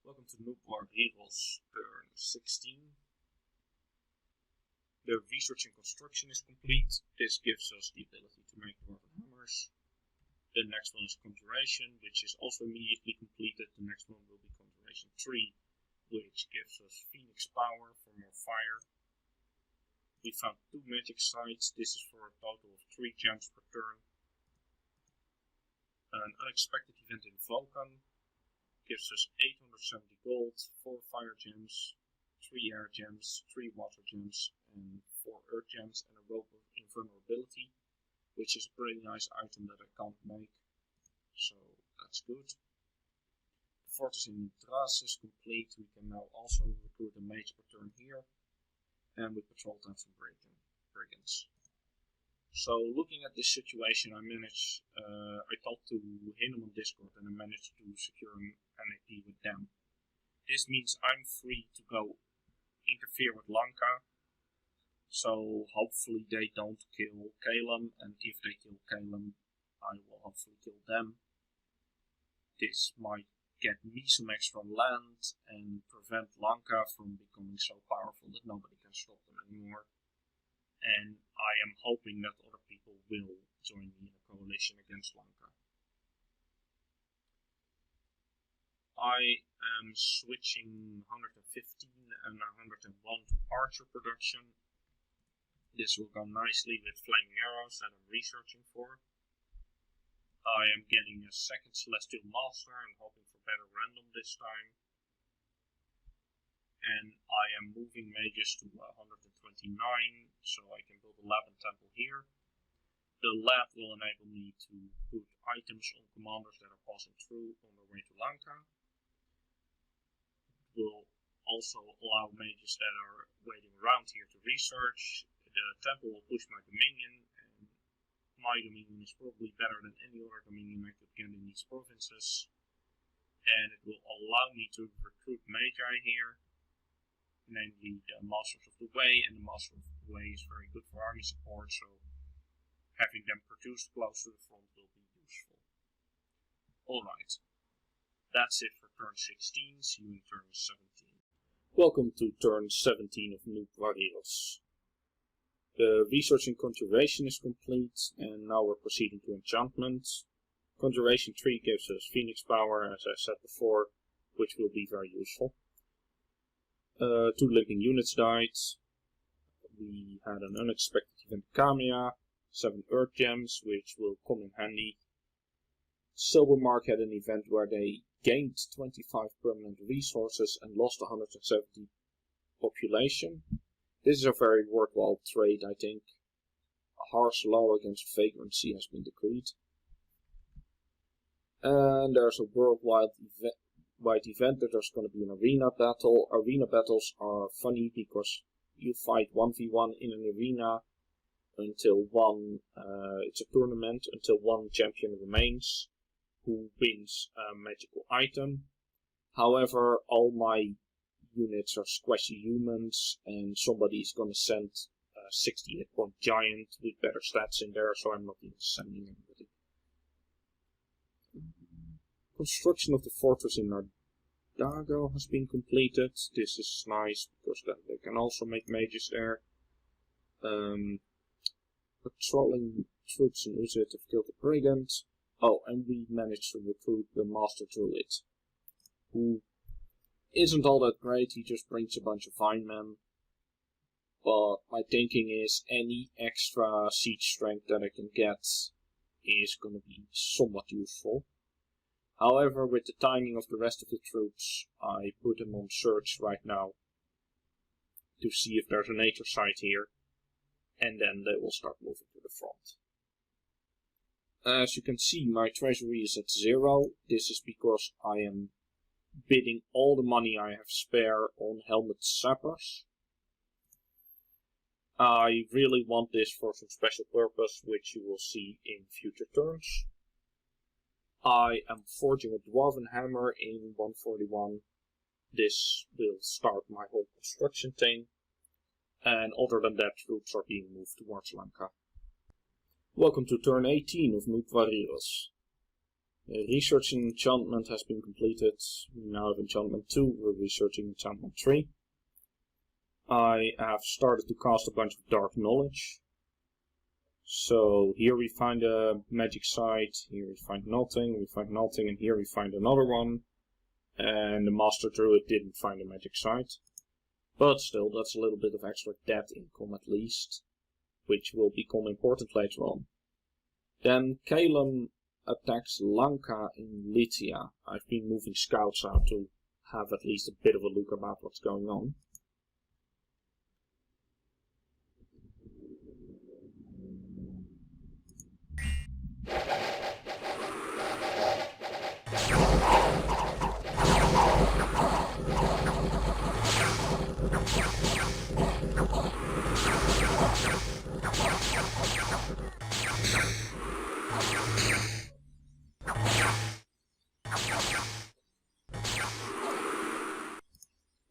Welcome to Noob Heroes turn 16. The research and construction is complete. This gives us the ability to make dwarven hammers. The next one is conjuration, which is also immediately completed. The next one will be conjuration 3, which gives us phoenix power for more fire. We found 2 magic sites. This is for a total of 3 gems per turn. An unexpected event in Vulcan gives us 870 gold, 4 fire gems, 3 air gems, 3 water gems, and 4 earth gems, and a rope of invulnerability, which is a pretty nice item that I can't make, so that's good. The fortress in Dras is complete. We can now also recruit a mage per turn here, and we patrol time some brigands. So looking at this situation, I talked to him on Discord and I managed to secure an NAP with them. This means I'm free to go interfere with Lanka, so hopefully they don't kill Calen, and if they kill Calen, I will hopefully kill them. This might get me some extra land and prevent Lanka from becoming so powerful that nobody can stop them anymore. And I am hoping that other people will join me in a coalition against Lanka. I am switching 115 and 101 to archer production. This will go nicely with flaming arrows that I'm researching for. I am getting a second celestial master and hoping for better random this time. And I am moving mages to 129, so I can build a lab and temple here. The lab will enable me to put items on commanders that are passing through on their way to Lanka. It will also allow mages that are waiting around here to research. The temple will push my dominion, and my dominion is probably better than any other dominion I could get in these provinces. And it will allow me to recruit magi here, namely the Masters of the Way, and the Master of the Way is very good for army support, so having them produced close to the front will be useful. Alright, that's it for turn 16, see you in turn 17. Welcome to turn 17 of Noob Heroes. The research and conjuration is complete, and now we're proceeding to enchantment. Conjuration 3 gives us phoenix power, as I said before, which will be very useful. 2 living units died. We had an unexpected event Kamiya, 7 earth gems, which will come in handy. Silvermark had an event where they gained 25 permanent resources and lost 170 population. This is a very worthwhile trade, I think. A harsh law against vagrancy has been decreed. And there's a worldwide event that there's going to be an arena battle. Arena battles are funny because you fight 1v1 in an arena until it's a tournament until one champion remains who wins a magical item. However, all my units are squashy humans, and somebody's going to send a 68 point giant with better stats in there, so I'm not even sending anybody. Construction of the fortress in Nardago has been completed. This is nice because they can also make mages there. Patrolling troops in Uzit have killed a brigand. Oh, and we managed to recruit the Master Druid, who isn't all that great. He just brings a bunch of fine men. But my thinking is any extra siege strength that I can get is going to be somewhat useful. However, with the timing of the rest of the troops, I put them on search right now to see if there's a nature site here, and then they will start moving to the front. As you can see, my treasury is at 0. This is because I am bidding all the money I have spare on helmet sappers. I really want this for some special purpose, which you will see in future turns. I am forging a dwarven hammer in 141. This will start my whole construction thing. And other than that, troops are being moved towards Lanka. Welcome to turn 18 of Noob Heroes. Research in enchantment has been completed. We now have enchantment 2, we're researching enchantment 3. I have started to cast a bunch of dark knowledge. So here we find a magic site, here we find nothing, and here we find another one. And the Master Druid didn't find a magic site. But still, that's a little bit of extra debt income at least, which will become important later on. Then Calen attacks Lanka in Lydia. I've been moving scouts out to have at least a bit of a look about what's going on.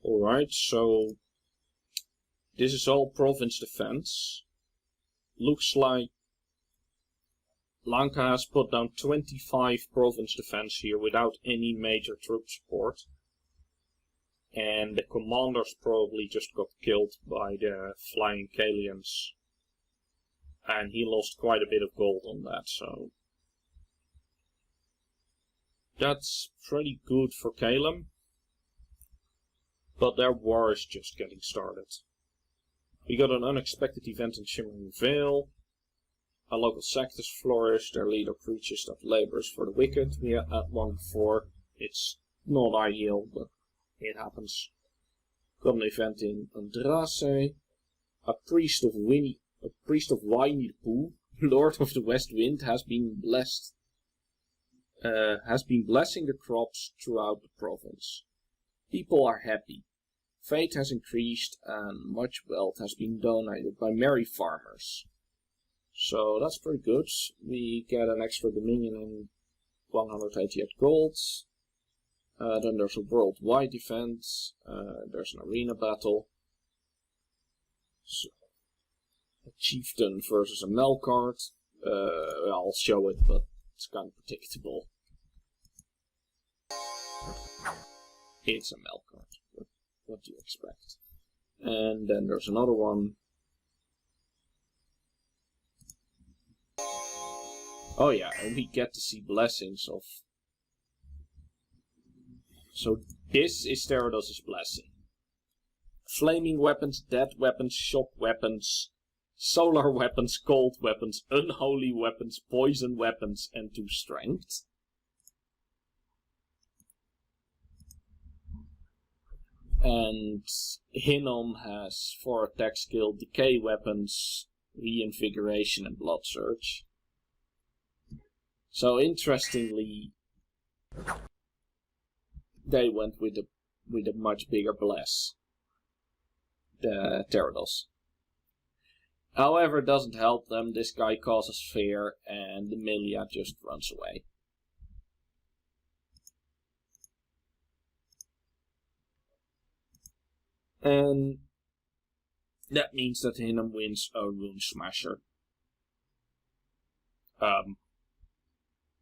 Alright, so this is all province defense. Looks like Lanka has put down 25 province defense here without any major troop support. And the commanders probably just got killed by the flying Calians. And he lost quite a bit of gold on that, so that's pretty good for Calen. But their war is just getting started. We got an unexpected event in Shimmering Vale. A local sect has flourished, their leader preaches that labors for the wicked. We had that one before. It's not ideal, but it happens. Got an event in Andrace. A priest of Winnie the Pooh, Lord of the West Wind, has been blessing the crops throughout the province. People are happy. Faith has increased and much wealth has been donated by merry farmers. So that's pretty good. We get an extra dominion in 188 gold. Then there's a worldwide event. There's an arena battle. So, a chieftain versus a Melkart. I'll show it, but it's kind of predictable. It's a Melkart. What do you expect? And then there's another one. Oh yeah, and we get to see blessings of... So this is Theodos' blessing. Flaming weapons, dead weapons, shock weapons, solar weapons, cold weapons, unholy weapons, poison weapons, and 2 strength. And Hinnom has 4 attack skill, decay weapons, reinvigoration, and blood surge. So interestingly, they went with a much bigger bless, the Theodos. However, it doesn't help them. This guy causes fear, and the Milia just runs away. And that means that Hinnom wins a Rune Smasher.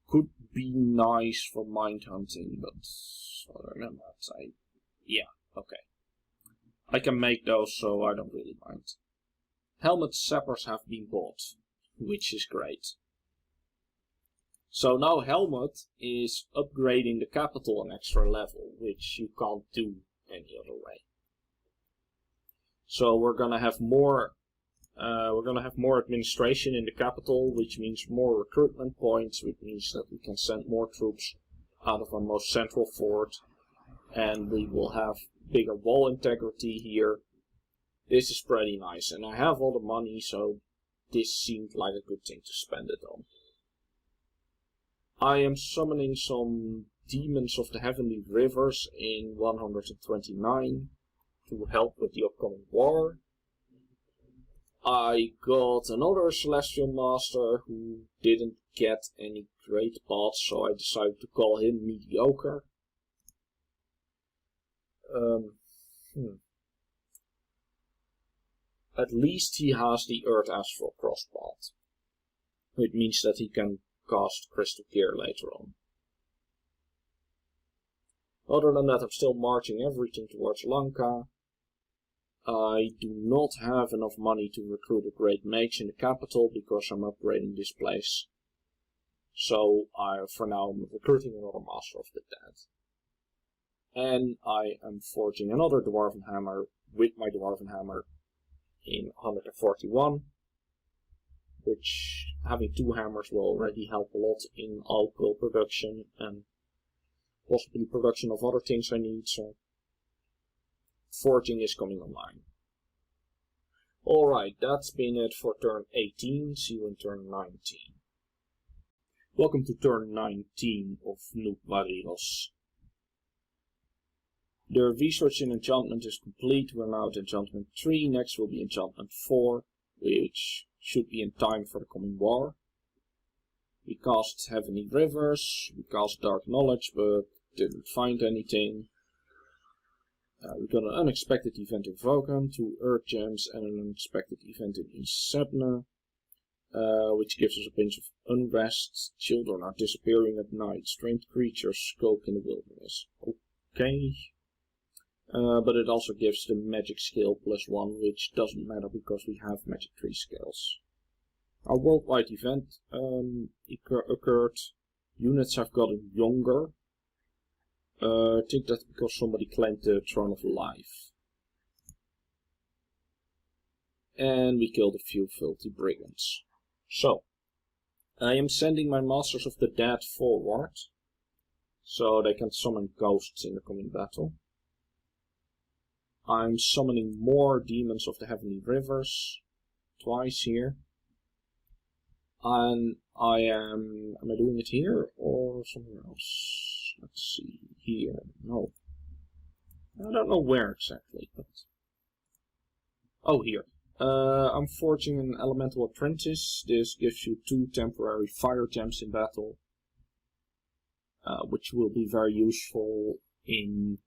Could be nice for mind hunting, but other than that, yeah, okay. I can make those, so I don't really mind. Helmet Sappers have been bought, which is great. So now Helmet is upgrading the capital an extra level, which you can't do any other way. So we're gonna have more administration in the capital, which means more recruitment points, which means that we can send more troops out of our most central fort, and we will have bigger wall integrity here. This is pretty nice, and I have all the money, so this seemed like a good thing to spend it on. I am summoning some Demons of the Heavenly Rivers in 129 to help with the upcoming war. I got another Celestial Master who didn't get any great bots, so I decided to call him mediocre. At least he has the Earth Astral Crossbot, which means that he can cast Crystal Gear later on. Other than that, I'm still marching everything towards Lanka. I do not have enough money to recruit a great mage in the capital because I'm upgrading this place. So for now I'm recruiting another Master of the Dead. And I am forging another Dwarven Hammer with my Dwarven Hammer in 141. Which, having 2 hammers will already help a lot in alcohol production and possibly production of other things I need, so forging is coming online. Alright, that's been it for turn 18, see you in turn 19. Welcome to turn 19 of Noob Varios. The research in enchantment is complete, we're now at enchantment 3, next will be enchantment 4, which should be in time for the coming war. We cast Heavenly Rivers, we cast Dark Knowledge, but didn't find anything. We got an unexpected event in Vogan, 2 Earth Gems and an unexpected event in East Sebna, which gives us a pinch of unrest. Children are disappearing at night, strange creatures skulk in the wilderness. Okay. But it also gives the magic skill +1, which doesn't matter because we have magic 3 skills. Our worldwide event occurred. Units have gotten younger. I think that's because somebody claimed the Throne of Life. And we killed a few filthy brigands. So, I am sending my Masters of the Dead forward, so they can summon ghosts in the coming battle. I'm summoning more Demons of the Heavenly Rivers, twice here. And am I doing it here or somewhere else? Let's see, here, no. I don't know where exactly, but... Oh, here. I'm forging an Elemental Apprentice. This gives you 2 temporary fire gems in battle, which will be very useful in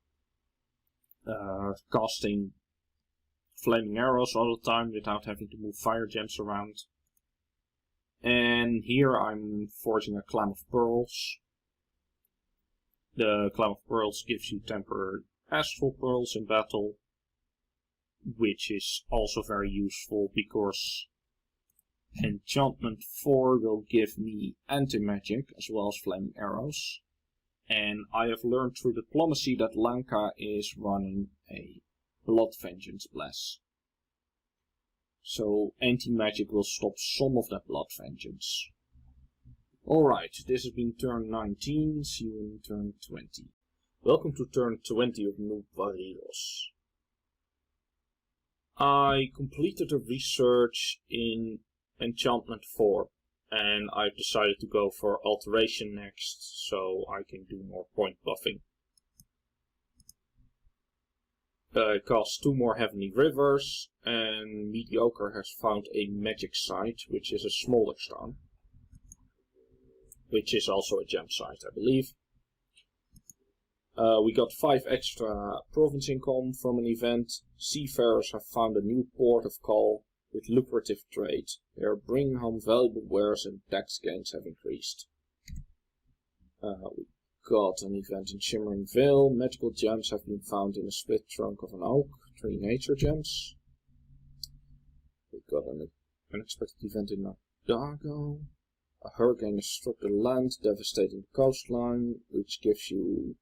casting flaming arrows all the time without having to move fire gems around. And here I'm forging a Clam of Pearls. The Clam of Pearls gives you temporary Astral Pearls in battle, which is also very useful because Enchantment 4 will give me anti-magic as well as flaming arrows. And I have learned through diplomacy that Lanka is running a Blood Vengeance Bless. So anti-magic will stop some of that Blood Vengeance. Alright, this has been turn 19, see you in turn 20. Welcome to turn 20 of Noob Varios. I completed a research in Enchantment 4. And I've decided to go for Alteration next, so I can do more point buffing. It costs 2 more Heavenly Rivers, and Mediocre has found a Magic Site, which is a smaller stone. Which is also a gem site, I believe. We got 5 extra province income from an event. Seafarers have found a new port of call with lucrative trade. They are bringing home valuable wares and tax gains have increased. We got an event in Shimmering Vale. Magical gems have been found in a split trunk of an oak. 3 nature gems. We got an unexpected event in Nardago. A hurricane has struck the land, devastating the coastline, which gives you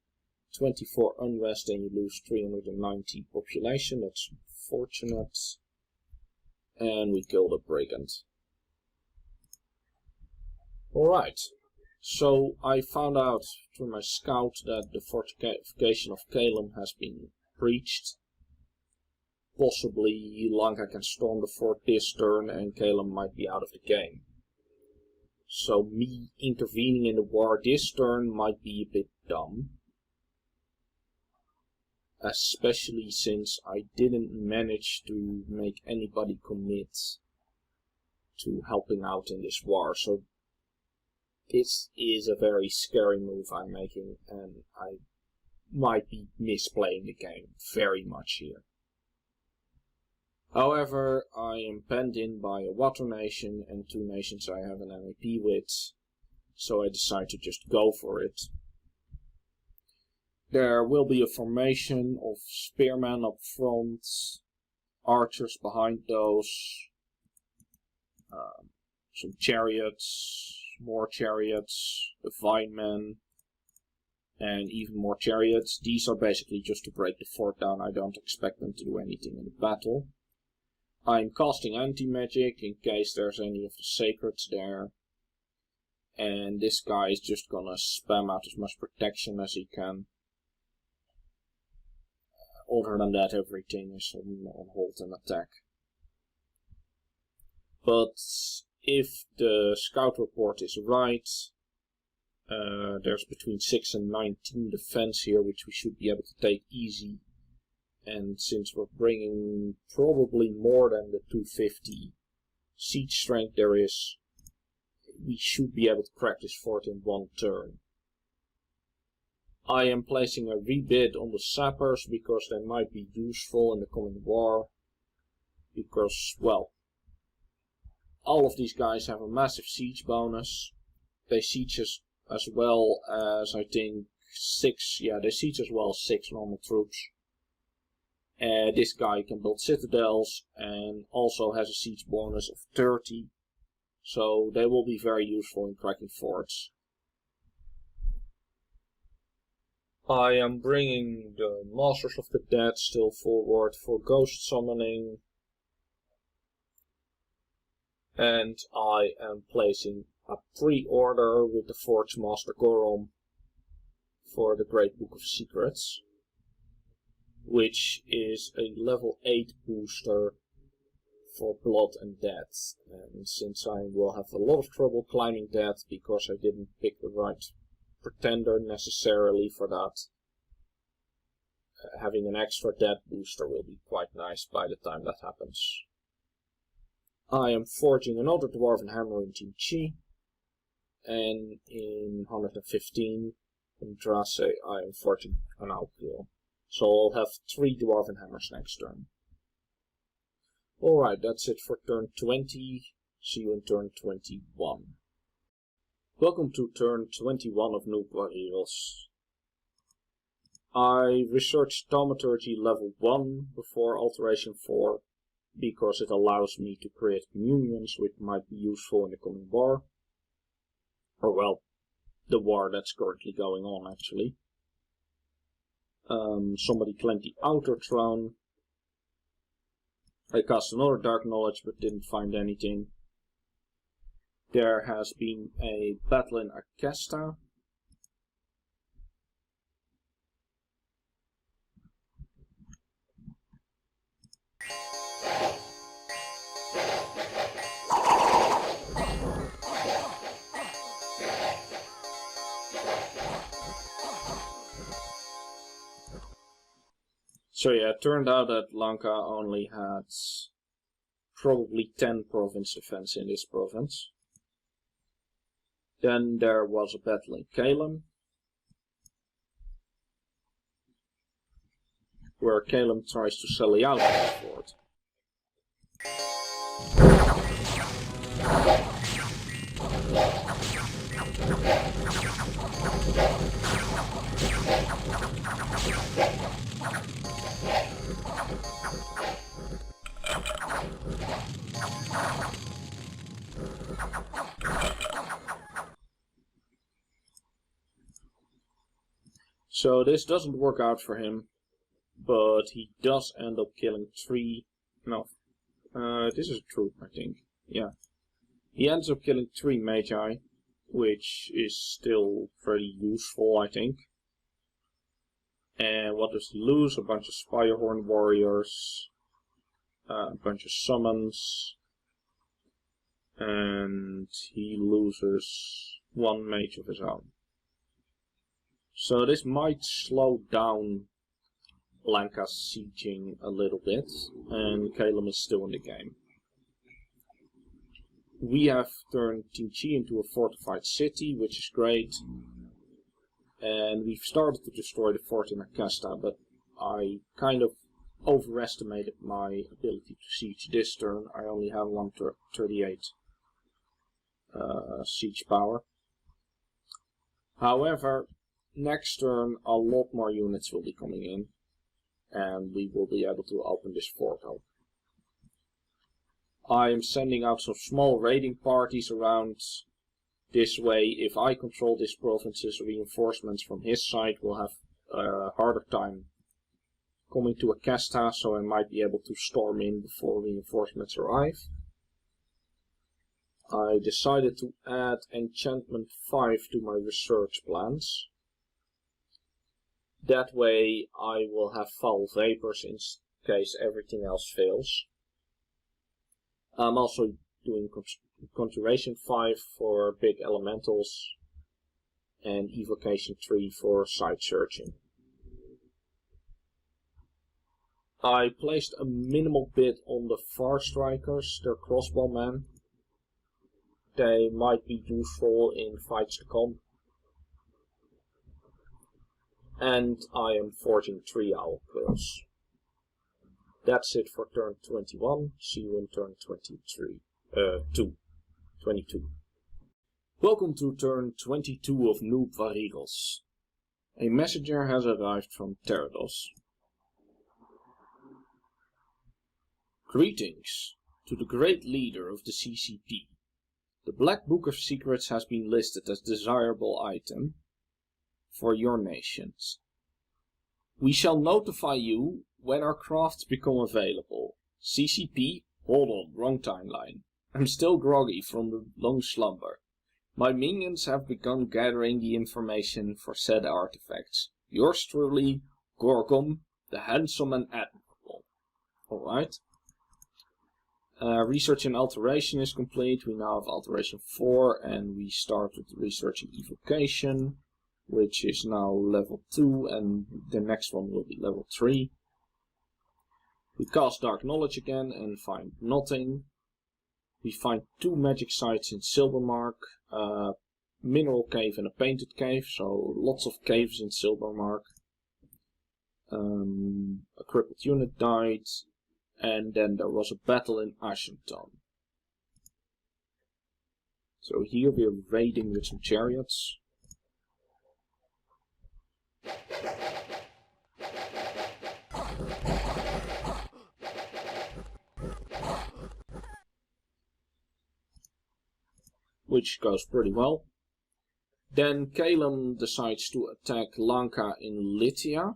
24 unrest and you lose 390 population. That's fortunate. And we killed a brigand. Alright, so I found out through my scout that the fortification of Calen has been breached. Possibly Lanka can storm the fort this turn and Calen might be out of the game. So me intervening in the war this turn might be a bit dumb. Especially since I didn't manage to make anybody commit to helping out in this war. So this is a very scary move I'm making and I might be misplaying the game very much here. However, I am penned in by a water nation and 2 nations I have an MEP with, so I decide to just go for it. There will be a formation of spearmen up front, archers behind those, some chariots, more chariots, the vinemen, and even more chariots. These are basically just to break the fort down. I don't expect them to do anything in the battle. I'm casting anti-magic in case there's any of the sacreds there. And this guy is just gonna spam out as much protection as he can. Other than that, everything is on hold and attack. But if the scout report is right, there's between 6 and 19 defense here, which we should be able to take easy. And since we're bringing probably more than the 250 siege strength there is, we should be able to crack this fort in one turn. I am placing a rebid on the sappers because they might be useful in the coming war. Because, well, all of these guys have a massive siege bonus. They siege as well as, I think, 6, yeah, they siege as well as 6 normal troops. This guy can build citadels and also has a siege bonus of 30. So they will be very useful in cracking forts. I am bringing the Masters of the Dead still forward for ghost summoning. And I am placing a pre-order with the Forge Master Gorom for the Great Book of Secrets, which is a level 8 booster for Blood and Death. And since I will have a lot of trouble climbing that because I didn't pick the right pretender necessarily for that, having an extra death booster will be quite nice by the time that happens. I am forging another Dwarven Hammer in Team Chi, and in 115 in Drace I am forging an Outkill. So I'll have 3 Dwarven Hammers next turn. Alright, that's it for turn 20. See you in turn 21. Welcome to turn 21 of Noob Warriors. I researched Thaumaturgy level 1 before Alteration 4, because it allows me to create communions which might be useful in the coming war. Or well, the war that's currently going on actually. Somebody claimed the Outer Throne. I cast another Dark Knowledge but didn't find anything. There has been a battle in Acesta. So yeah, it turned out that Lanka only had probably 10 province defense in this province. Then there was a battle in Calen, where Calen tries to sally out his fort. So this doesn't work out for him, but he does end up killing 3, no, this is a troop I think, yeah. He ends up killing 3 Magi, which is still pretty useful I think. And what does he lose? A bunch of Spirehorn warriors, a bunch of summons, and he loses 1 mage of his own. So this might slow down Lanka's sieging a little bit, and Calen is still in the game. We have turned Team Chi into a fortified city, which is great. And we've started to destroy the fort in Acesta, but I kind of overestimated my ability to siege this turn. I only have 138 siege power. However, next turn a lot more units will be coming in, and we will be able to open this portal. I am sending out some small raiding parties around. This way, if I control this province's reinforcements from his side will have a harder time coming to Acasta, so I might be able to storm in before reinforcements arrive. I decided to add enchantment 5 to my research plans. That way I will have foul vapors in case everything else fails. I'm also doing conjuration 5 for big elementals and evocation 3 for side searching. I placed a minimal bid on the far strikers, they're crossbowmen. They might be useful in fights to come. And I am forging 3 owl quills. That's it for turn 21. See you in turn 22. Welcome to turn 22 of Noob Varigos. A messenger has arrived from Terrados. Greetings to the great leader of the CCP. The Black Book of Secrets has been listed as desirable item for your nations. We shall notify you when our crafts become available. CCP, hold on, wrong timeline. I'm still groggy from the long slumber. My minions have begun gathering the information for said artifacts. Yours truly, Gorgom, the handsome and admirable. Alright. Research and alteration is complete. We now have alteration 4 and we start with research and evocation, which is now level 2 and the next one will be level 3. We cast Dark Knowledge again and find nothing. We find 2 magic sites in Silvermark, a mineral cave and a painted cave, so lots of caves in Silvermark. A crippled unit died. And then there was a battle in Ashington. So here we are raiding with some chariots. Which goes pretty well. Then Calen decides to attack Lanka in Lydia.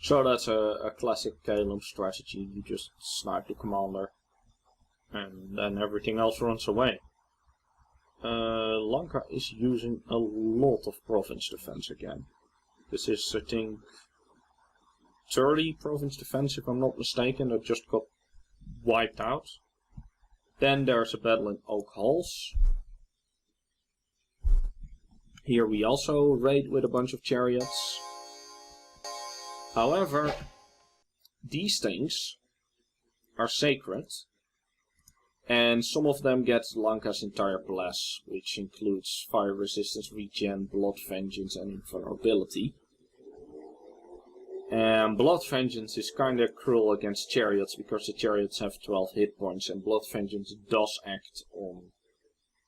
So that's a classic Calen strategy, you just snipe the commander and then everything else runs away. Lanka is using a lot of province defense again. This is, I think, 30 province defense if I'm not mistaken, that just got wiped out. Then there's a battle in Oak Halls. Here we also raid with a bunch of chariots. However, these things are sacred, and some of them get Lanka's entire bless, which includes fire resistance, regen, blood vengeance and invulnerability. And blood vengeance is kinda cruel against chariots because the chariots have 12 hit points and blood vengeance does act on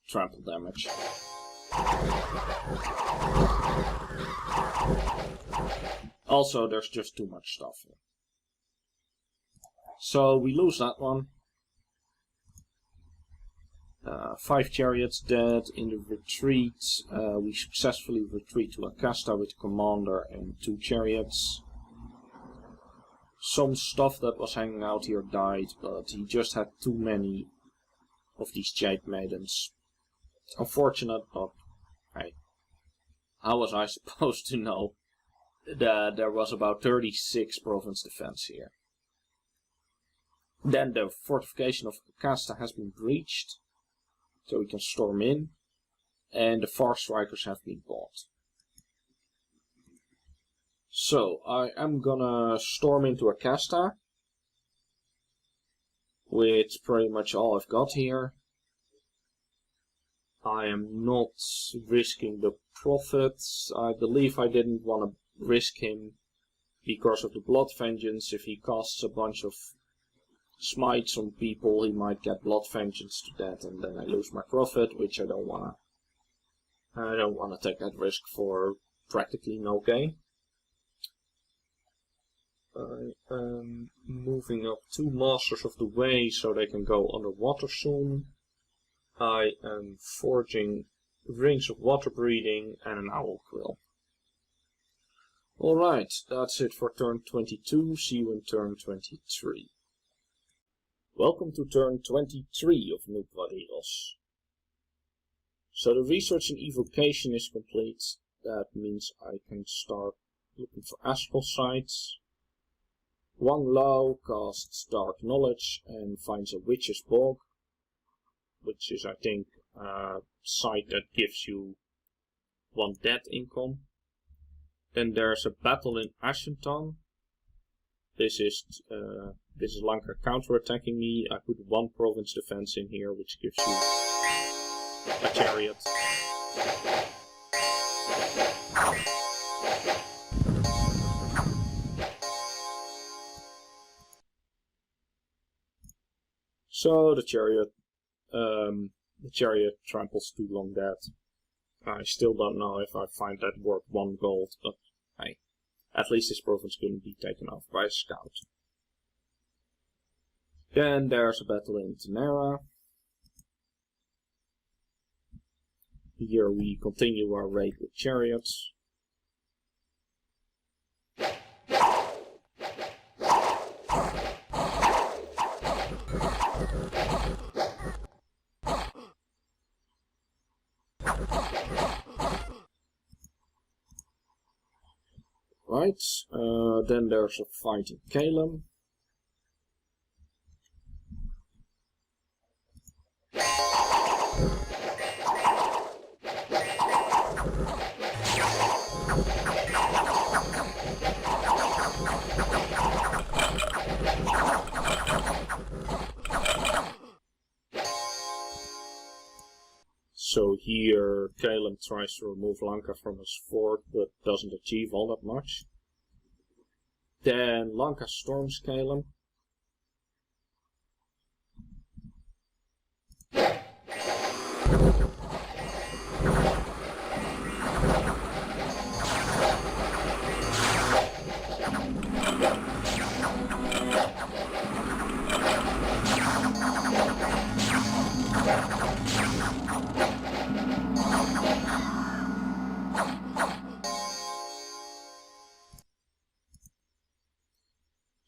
trample damage. Also, there's just too much stuff here. So we lose that one. 5 chariots dead in the retreat. We successfully retreat to Acasta with the commander and 2 chariots. Some stuff that was hanging out here died, but he just had too many of these Jade Maidens. Unfortunate, but hey, how was I supposed to know that there was about 36 province defense here? Then the fortification of Acasta has been breached, so we can storm in, and the far strikers have been bought. So I am gonna storm into Acasta with pretty much all I've got here. I am not risking the profits. I believe I didn't want to risk him because of the blood vengeance. If he casts a bunch of smites on people, he might get blood vengeance to that, and then I lose my profit, which I don't wanna. I don't wanna take that risk for practically no gain. I am moving up 2 Masters of the Way so they can go underwater soon. I am forging Rings of Water Breathing and an Owl Quill. Alright, that's it for turn 22. See you in turn 23. Welcome to turn 23 of Noob Varilos. So the research and evocation is complete. That means I can start looking for astral sites. Wang Lao casts Dark Knowledge and finds a Witch's Bog, which is, I think, a site that gives you 1 dead income. Then there's a battle in Ashenton. This is Lanka counterattacking me. I put 1 province defense in here, which gives you a chariot. So the chariot tramples 2 long dead. I still don't know if I find that worth 1 gold, but hey, at least this province couldn't be taken off by a scout. Then there's a battle in Tenera. Here we continue our raid with chariots. Right, then there's a fight in Calen. So here Calen tries to remove Lanka from his fort, but doesn't achieve all that much. Then Lanka storms Calen.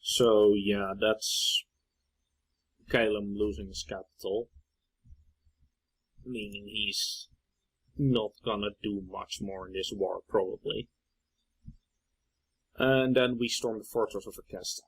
So yeah, that's Calen losing his capital, meaning he's not gonna do much more in this war, probably. And then we storm the fortress of Acasta.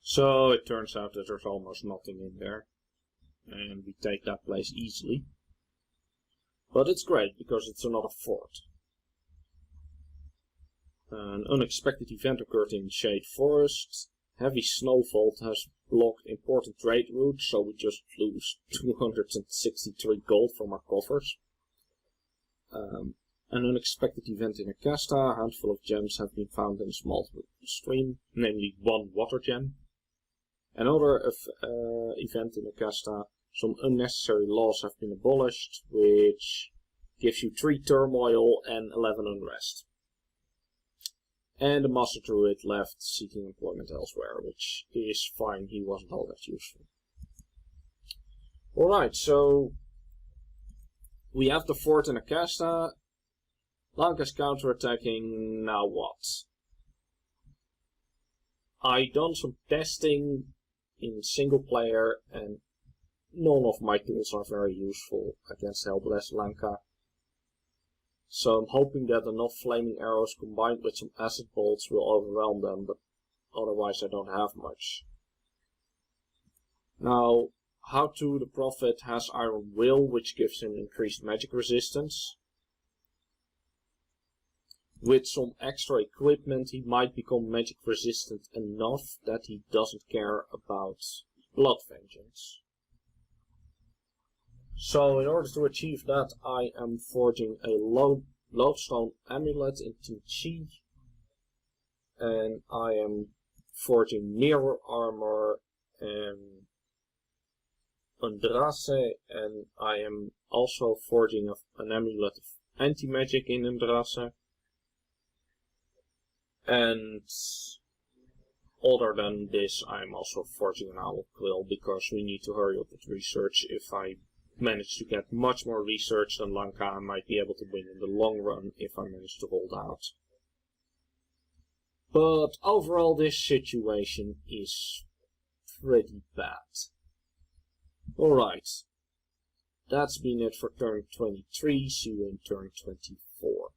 So it turns out that there's almost nothing in there, and we take that place easily. But it's great because it's another fort. An unexpected event occurred in Shade Forest. Heavy snowfall has blocked important trade routes, so we just lose 263 gold from our coffers. An unexpected event in Acasta. A handful of gems have been found in a small stream, namely 1 water gem. Another event in Acasta, some unnecessary laws have been abolished, which gives you 3 turmoil and 11 unrest. And the Master Druid left seeking employment elsewhere, which is fine, he wasn't all that useful. Alright, so we have the fort in Acasta. Lanka's counterattacking, now what? I done some testing in single player, and none of my tools are very useful against Hellblessed Lanka. So I'm hoping that enough flaming arrows combined with some acid bolts will overwhelm them, but otherwise I don't have much. Now, How to the Prophet has Iron Will, which gives him increased magic resistance. With some extra equipment, he might become magic resistant enough that he doesn't care about blood vengeance. So in order to achieve that, I am forging a lodestone amulet into Chi, and I am forging mirror armor and Andrase, and I am also forging an amulet of anti-magic in Andrase. And other than this, I'm also forging an owl quill because we need to hurry up with research. If I manage to get much more research than Lanka, I might be able to win in the long run if I manage to hold out. But overall, this situation is pretty bad. Alright, that's been it for turn 23. See you in turn 24.